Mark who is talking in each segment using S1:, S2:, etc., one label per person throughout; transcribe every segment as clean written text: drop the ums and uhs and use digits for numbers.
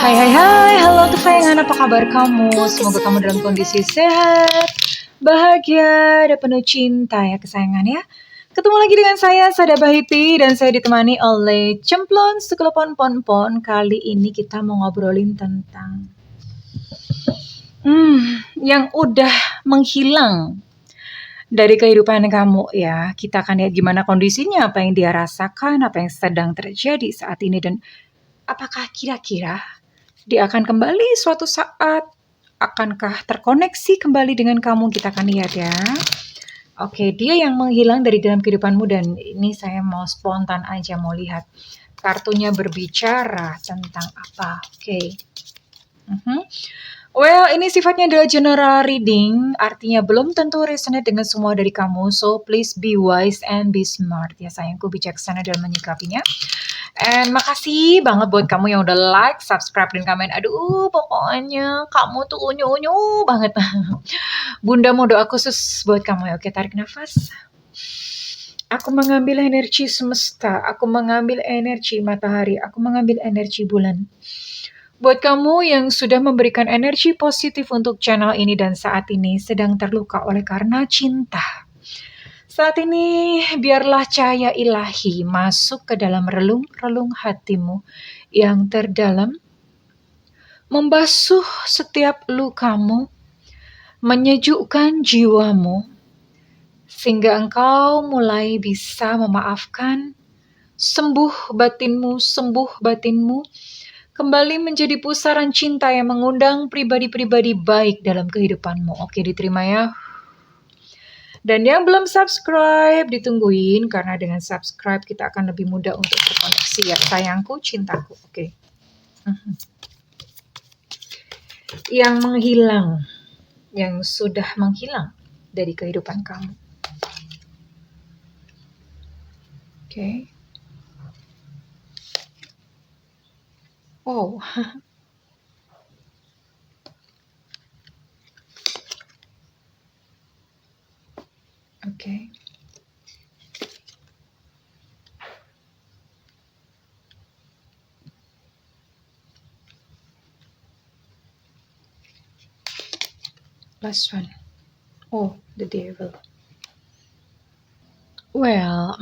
S1: Hai hai hai, halo kesayangan, apa kabar kamu? Semoga kamu dalam kondisi sehat, bahagia, dan penuh cinta ya kesayangan ya. Ketemu lagi dengan saya, Sada Bahipi, dan saya ditemani oleh Cemplon Sekelepon Pon-Pon. Kali ini kita mau ngobrolin tentang yang udah menghilang dari kehidupan kamu ya. Kita akan lihat gimana kondisinya, apa yang dia rasakan, apa yang sedang terjadi saat ini, dan apakah kira-kira dia akan kembali suatu saat? Akankah terkoneksi kembali dengan kamu? Kita akan lihat ya. Oke, dia yang menghilang dari dalam kehidupanmu, dan ini saya mau spontan aja mau lihat kartunya berbicara tentang apa. Oke. Well, ini sifatnya adalah general reading, artinya belum tentu resonate dengan semua dari kamu. So, please be wise and be smart. Ya sayangku, bijaksana dalam menyikapinya. And makasih banget buat kamu yang udah like, subscribe, dan komen. Aduh, pokoknya kamu tuh unyu-unyu banget. Bunda mau doa khusus buat kamu ya. Oke, tarik nafas. Aku mengambil energi semesta. Aku mengambil energi matahari. Aku mengambil energi bulan. Buat kamu yang sudah memberikan energi positif untuk channel ini dan saat ini sedang terluka oleh karena cinta. Saat ini biarlah cahaya ilahi masuk ke dalam relung-relung hatimu yang terdalam, membasuh setiap lukamu, menyejukkan jiwamu, sehingga engkau mulai bisa memaafkan, sembuh batinmu, kembali menjadi pusaran cinta yang mengundang pribadi-pribadi baik dalam kehidupanmu. Oke, diterima ya. Dan yang belum subscribe, ditungguin, karena dengan subscribe kita akan lebih mudah untuk terkoneksi ya. Sayangku, cintaku. Oke. Yang menghilang, yang sudah menghilang dari kehidupan kamu. Oke. Oh. Oke. Last one. Oh, the devil. Well,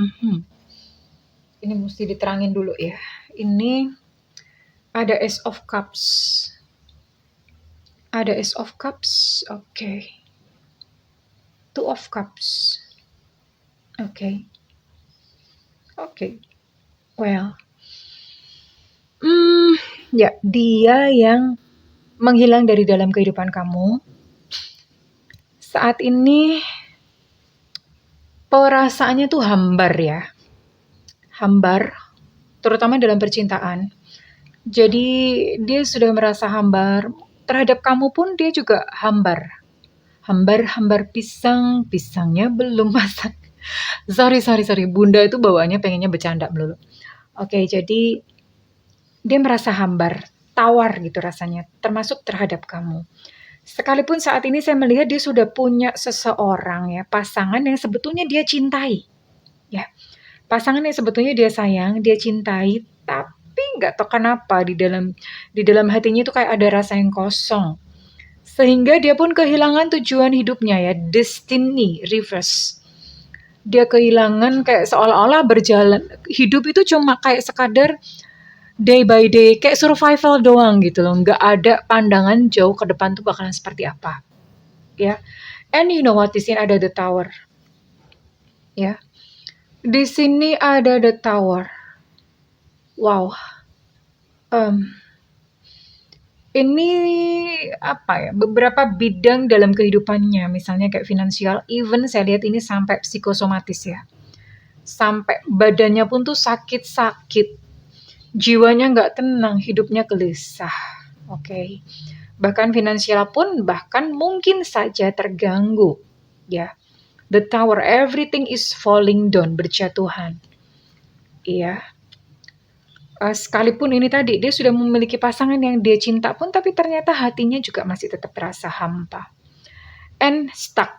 S1: ini mesti diterangin dulu ya. Ini ada Ace of Cups. Ada Ace of Cups. Oke. Two of Cups. Oke. Well. Ya, dia yang menghilang dari dalam kehidupan kamu. Saat ini perasaannya tuh hambar ya. Hambar, terutama dalam percintaan. Jadi dia sudah merasa hambar. Terhadap kamu pun dia juga hambar. Hambar pisang, pisangnya belum masak. Sorry. Bunda itu bawaannya pengennya bercanda melulu. Oke, jadi dia merasa hambar, tawar gitu rasanya, termasuk terhadap kamu. Sekalipun saat ini saya melihat dia sudah punya seseorang ya, pasangan yang sebetulnya dia cintai. Ya, pasangan yang sebetulnya dia sayang, dia cintai, tapi nggak tahu kenapa di dalam hatinya itu kayak ada rasa yang kosong. Sehingga dia pun kehilangan tujuan hidupnya ya, destiny reverse. Dia kehilangan, kayak seolah-olah berjalan, hidup itu cuma kayak sekadar day by day, kayak survival doang gitu loh. Nggak ada pandangan jauh ke depan tuh bakalan seperti apa. Ya. And you know what, di sini ada the tower. Ya. Di sini ada the tower. Wow. Ini apa ya, beberapa bidang dalam kehidupannya, misalnya kayak finansial, even saya lihat ini sampai psikosomatis ya. Sampai badannya pun tuh sakit-sakit. Jiwanya nggak tenang, hidupnya gelisah. Oke. Bahkan finansial pun bahkan mungkin saja terganggu. Ya. The tower, everything is falling down, berjatuhan. Iya. Sekalipun ini tadi dia sudah memiliki pasangan yang dia cinta pun, tapi ternyata hatinya juga masih tetap terasa hampa. And stuck,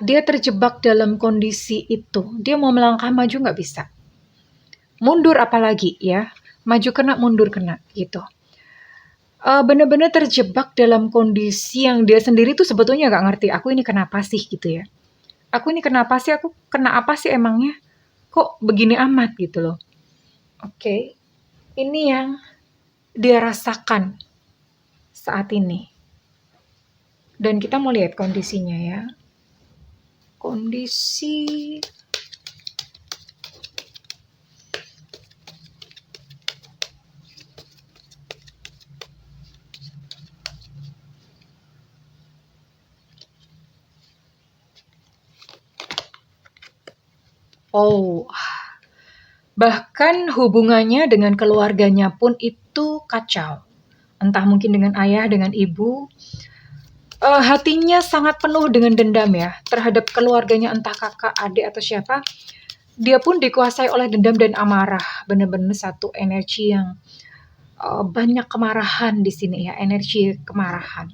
S1: dia terjebak dalam kondisi itu. Dia mau melangkah maju nggak bisa, mundur apalagi ya, maju kena, mundur kena, gitu. Bener-bener terjebak dalam kondisi yang dia sendiri tuh sebetulnya nggak ngerti, "Aku ini kenapa sih?" Gitu ya. "Aku ini kenapa sih? Aku kena apa sih emangnya? Kok begini amat?" Gitu loh. Oke, ini yang dia rasakan saat ini. Dan kita mau lihat kondisinya ya. Kondisi oh, bahkan hubungannya dengan keluarganya pun itu kacau. Entah mungkin dengan ayah, dengan ibu, hatinya sangat penuh dengan dendam ya, terhadap keluarganya, entah kakak, adik, atau siapa. Dia pun dikuasai oleh dendam dan amarah, bener-bener satu energi yang, banyak kemarahan di sini ya, energi kemarahan.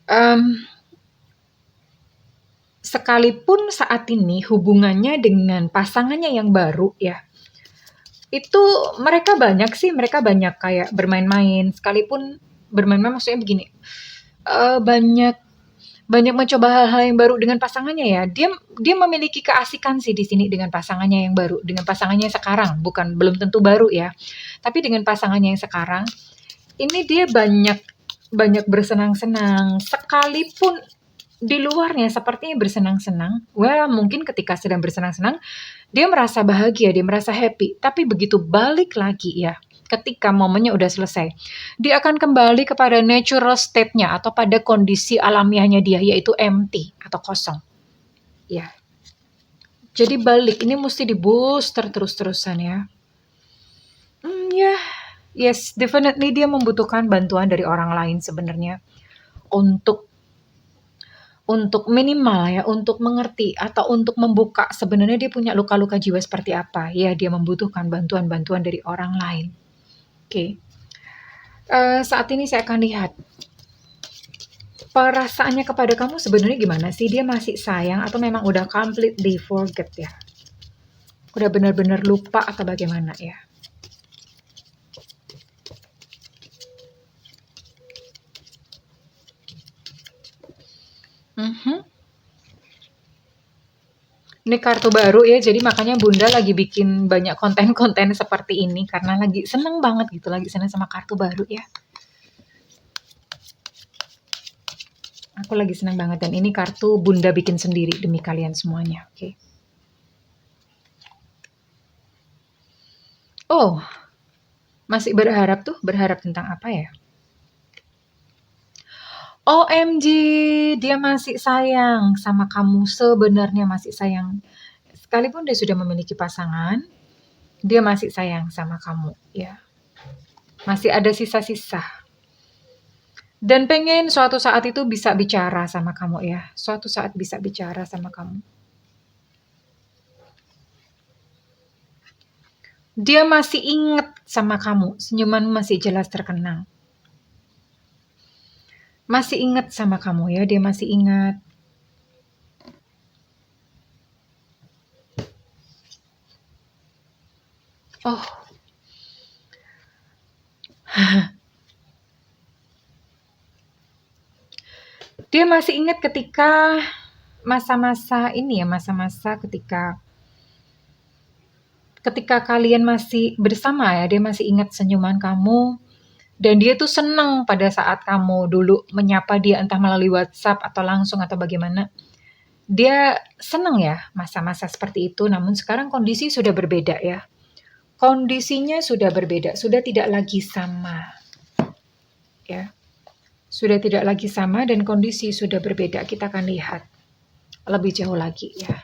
S1: Mmm, sekalipun saat ini hubungannya dengan pasangannya yang baru ya, itu mereka banyak kayak bermain-main, sekalipun bermain-main maksudnya begini, banyak banyak mencoba hal-hal yang baru dengan pasangannya ya. Dia dia memiliki keasikan sih di sini dengan pasangannya yang baru, dengan pasangannya yang sekarang, bukan belum tentu baru ya. Tapi dengan pasangannya yang sekarang, ini dia banyak banyak bersenang-senang, sekalipun di luarnya sepertinya bersenang-senang. Well, mungkin ketika sedang bersenang-senang, dia merasa bahagia, dia merasa happy. Tapi begitu balik lagi ya, ketika momennya udah selesai, dia akan kembali kepada natural state-nya atau pada kondisi alamiahnya dia, yaitu empty atau kosong. Ya, jadi balik, ini mesti di-booster terus-terusan ya. Ya, yes, definitely dia membutuhkan bantuan dari orang lain sebenarnya untuk minimal ya, untuk mengerti atau untuk membuka sebenarnya dia punya luka-luka jiwa seperti apa. Ya, dia membutuhkan bantuan-bantuan dari orang lain. Oke. Saat ini saya akan lihat perasaannya kepada kamu sebenarnya gimana sih? Dia masih sayang atau memang udah completely forget ya? Udah benar-benar lupa atau bagaimana ya? Mhm. Ini kartu baru ya, jadi makanya Bunda lagi bikin banyak konten-konten seperti ini karena lagi seneng banget gitu, lagi seneng sama kartu baru ya. Aku lagi seneng banget dan ini kartu Bunda bikin sendiri demi kalian semuanya, oke. Oh, masih berharap tuh, berharap tentang apa ya? OMG, dia masih sayang sama kamu, sebenarnya masih sayang. Sekalipun dia sudah memiliki pasangan, dia masih sayang sama kamu, ya. Masih ada sisa-sisa. Dan pengen suatu saat itu bisa bicara sama kamu ya. Suatu saat bisa bicara sama kamu. Dia masih ingat sama kamu, senyuman masih jelas terkenang. Masih ingat sama kamu ya, dia masih ingat. Oh, dia masih ingat ketika masa-masa ini ya, masa-masa ketika kalian masih bersama ya, dia masih ingat senyuman kamu. Dan dia tuh senang pada saat kamu dulu menyapa dia entah melalui WhatsApp atau langsung atau bagaimana. Dia senang ya masa-masa seperti itu, namun sekarang kondisi sudah berbeda ya. Kondisinya sudah berbeda, sudah tidak lagi sama. Ya. Sudah tidak lagi sama dan kondisi sudah berbeda. Kita akan lihat lebih jauh lagi ya.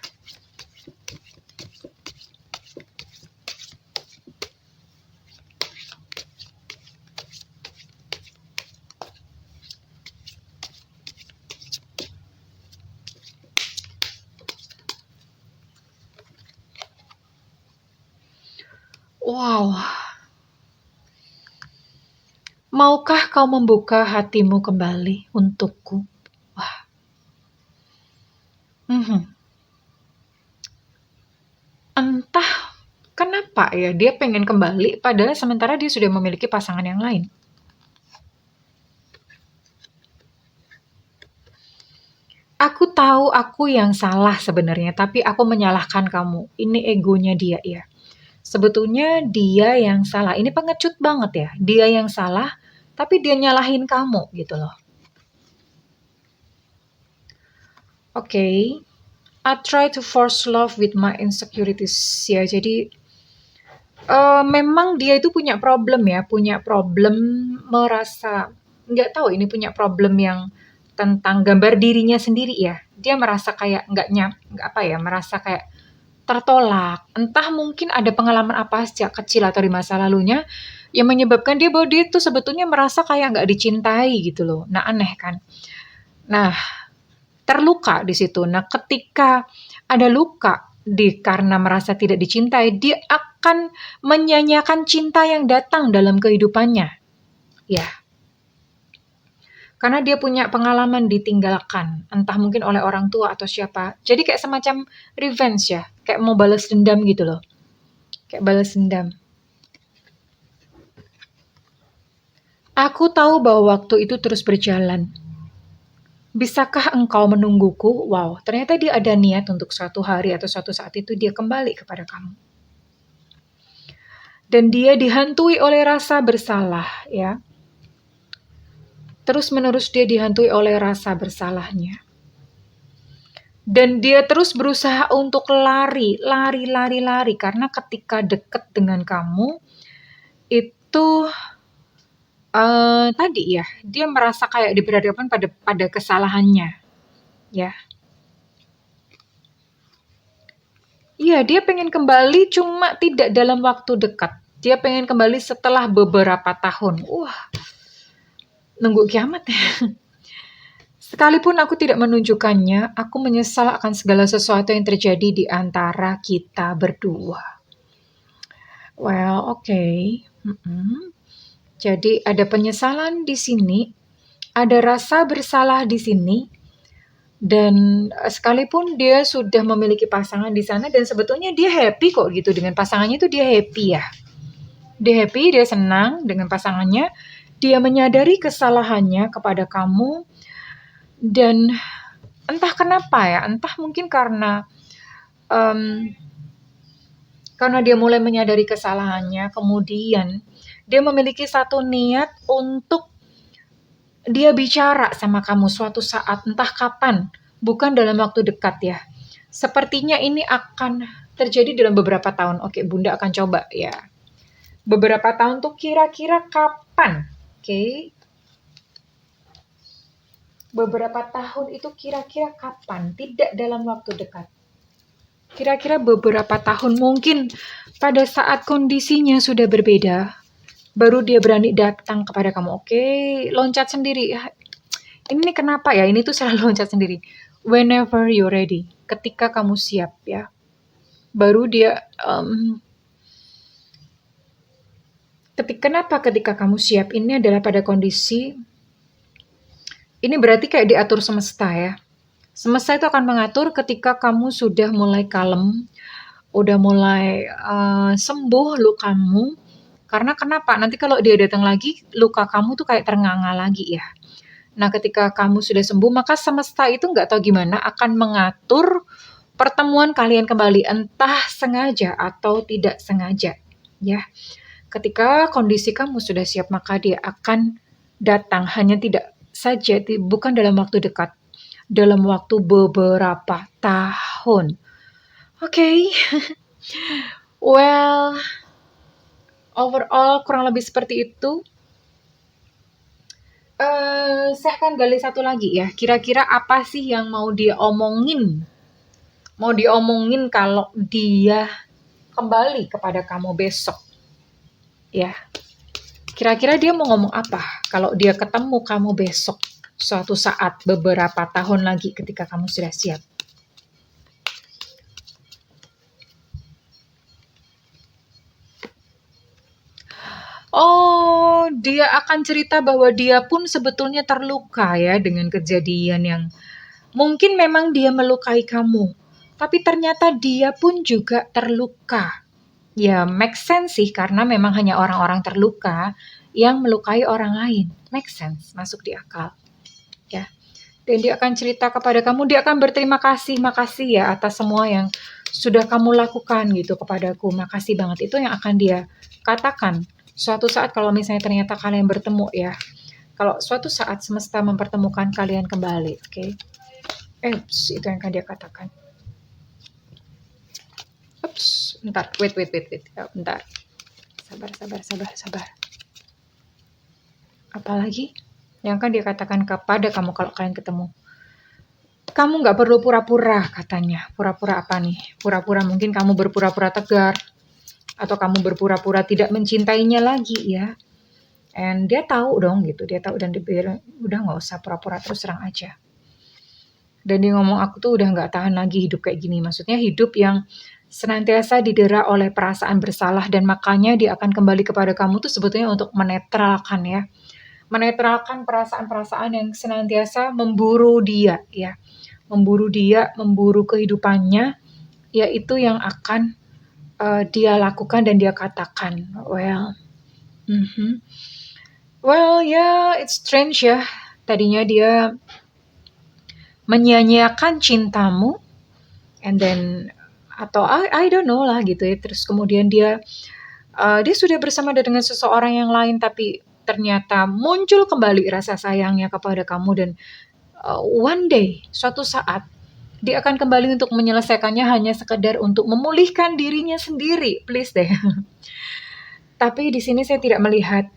S1: Wow. Maukah kau membuka hatimu kembali untukku? Wah. Mhm. Entah kenapa ya dia pengen kembali padahal sementara dia sudah memiliki pasangan yang lain. Aku tahu aku yang salah sebenarnya, tapi aku menyalahkan kamu. Ini egonya dia ya. Sebetulnya dia yang salah. Ini pengecut banget ya. Dia yang salah, tapi dia nyalahin kamu gitu loh. Oke. I try to force love with my insecurities ya. Jadi memang dia itu punya problem ya, punya problem merasa nggak tahu ini punya problem yang tentang gambar dirinya sendiri ya. Dia merasa kayak nggak apa ya, merasa kayak tertolak. Entah mungkin ada pengalaman apa sejak kecil atau di masa lalunya yang menyebabkan dia bahwa dia tuh sebetulnya merasa kayak nggak dicintai gitu loh. Nah, aneh kan? Nah, terluka di situ. Nah, ketika ada luka karena merasa tidak dicintai, dia akan menyanyiakan cinta yang datang dalam kehidupannya. Ya, karena dia punya pengalaman ditinggalkan, entah mungkin oleh orang tua atau siapa. Jadi kayak semacam revenge ya, kayak mau balas dendam gitu loh. Kayak balas dendam. Aku tahu bahwa waktu itu terus berjalan. Bisakah engkau menungguku? Wow, ternyata dia ada niat untuk suatu hari atau suatu saat itu dia kembali kepada kamu. Dan dia dihantui oleh rasa bersalah, ya. Terus-menerus dia dihantui oleh rasa bersalahnya. Dan dia terus berusaha untuk lari, karena ketika dekat dengan kamu itu tadi ya, dia merasa kayak diberhadapkan pada kesalahannya, ya. Iya, dia pengen kembali cuma tidak dalam waktu dekat. Dia pengen kembali setelah beberapa tahun. Wah, nunggu kiamat ya. Sekalipun aku tidak menunjukkannya, aku menyesal akan segala sesuatu yang terjadi di antara kita berdua. Well, oke. Jadi ada penyesalan di sini, ada rasa bersalah di sini, dan sekalipun dia sudah memiliki pasangan di sana dan sebetulnya dia happy kok gitu dengan pasangannya itu dia happy ya. Dia happy, dia senang dengan pasangannya, dia menyadari kesalahannya kepada kamu dan entah kenapa ya, entah mungkin karena dia mulai menyadari kesalahannya, kemudian dia memiliki satu niat untuk dia bicara sama kamu suatu saat, entah kapan, bukan dalam waktu dekat ya. Sepertinya ini akan terjadi dalam beberapa tahun. Oke, Bunda akan coba ya. Beberapa tahun tuh kira-kira kapan? Oke. Beberapa tahun itu kira-kira kapan? Tidak dalam waktu dekat. Kira-kira beberapa tahun mungkin pada saat kondisinya sudah berbeda, baru dia berani datang kepada kamu. Oke, loncat sendiri. Ini kenapa ya? Ini tuh selalu loncat sendiri. Whenever you're ready, ketika kamu siap ya. Baru dia kenapa ketika kamu siap? Ini adalah pada kondisi ini berarti kayak diatur semesta ya. Semesta itu akan mengatur ketika kamu sudah mulai kalem, udah mulai sembuh lukamu. Karena kenapa? Nanti kalau dia datang lagi, luka kamu tuh kayak ternganga lagi ya. Nah, ketika kamu sudah sembuh, maka semesta itu nggak tahu gimana akan mengatur pertemuan kalian kembali, entah sengaja atau tidak sengaja, ya. Ketika kondisi kamu sudah siap, maka dia akan datang, hanya tidak saja, bukan dalam waktu dekat, dalam waktu beberapa tahun. Oke. Well, overall kurang lebih seperti itu. Saya akan gali satu lagi ya. Kira-kira apa sih yang mau dia omongin? Mau diomongin kalau dia kembali kepada kamu besok. Ya. Kira-kira dia mau ngomong apa kalau dia ketemu kamu besok suatu saat beberapa tahun lagi ketika kamu sudah siap? Oh, dia akan cerita bahwa dia pun sebetulnya terluka ya dengan kejadian yang Mungkin memang dia melukai kamu, tapi ternyata dia pun juga terluka. Ya, make sense sih, karena memang hanya orang-orang terluka yang melukai orang lain. Make sense, masuk di akal. Ya. Dan dia akan cerita kepada kamu, dia akan berterima kasih, makasih ya atas semua yang sudah kamu lakukan gitu kepadaku. Makasih banget. Itu yang akan dia katakan. Suatu saat kalau misalnya ternyata kalian bertemu ya. Kalau suatu saat semesta mempertemukan kalian kembali, oke? Itu yang akan dia katakan. Bentar, wait. Bentar. Sabar. Apalagi yang akan dia katakan kepada kamu kalau kalian ketemu. Kamu nggak perlu pura-pura katanya. Pura-pura apa nih? Pura-pura mungkin kamu berpura-pura tegar. Atau kamu berpura-pura tidak mencintainya lagi ya. And dia tahu dong gitu. Dia tahu dan dia bilang, udah nggak usah pura-pura, terus terang aja. Dan dia ngomong, aku tuh udah nggak tahan lagi hidup kayak gini. Maksudnya hidup yang senantiasa didera oleh perasaan bersalah. Dan makanya dia akan kembali kepada kamu tuh sebetulnya untuk menetralkan ya. Menetralkan perasaan-perasaan yang senantiasa memburu dia ya. Memburu kehidupannya, yaitu yang akan dia lakukan dan dia katakan. It's strange ya. Tadinya dia menyia-nyiakan cintamu, and then atau I don't know lah gitu ya. Terus kemudian dia sudah bersama dengan seseorang yang lain, tapi ternyata muncul kembali rasa sayangnya kepada kamu, dan one day, suatu saat, dia akan kembali untuk menyelesaikannya hanya sekedar untuk memulihkan dirinya sendiri. Please deh. Tapi di sini saya tidak melihat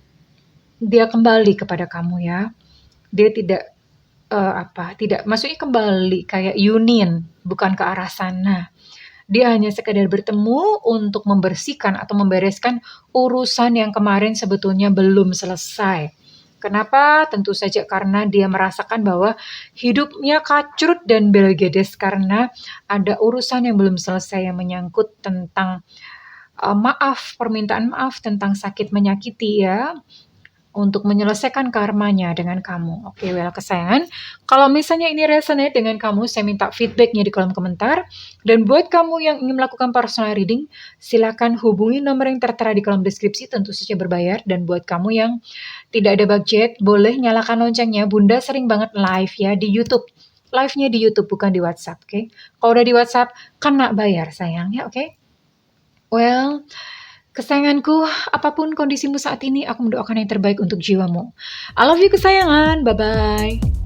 S1: dia kembali kepada kamu ya. Dia tidak maksudnya kembali kayak union, bukan ke arah sana. Dia hanya sekadar bertemu untuk membersihkan atau membereskan urusan yang kemarin sebetulnya belum selesai. Kenapa? Tentu saja karena dia merasakan bahwa hidupnya kacrut dan belgedes karena ada urusan yang belum selesai yang menyangkut tentang permintaan maaf tentang sakit menyakiti ya. Untuk menyelesaikan karmanya dengan kamu. Oke, kesayangan. Kalau misalnya ini resonate dengan kamu, saya minta feedbacknya di kolom komentar. Dan buat kamu yang ingin melakukan personal reading, silakan hubungi nomor yang tertera di kolom deskripsi, tentu saja berbayar. Dan buat kamu yang tidak ada budget, boleh nyalakan loncengnya. Bunda sering banget live ya di YouTube. Live-nya di YouTube, bukan di WhatsApp, oke? Kalau udah di WhatsApp, kena bayar sayang ya, oke? Kesayanganku, apapun kondisimu saat ini, aku mendoakan yang terbaik untuk jiwamu. I love you kesayangan, bye-bye.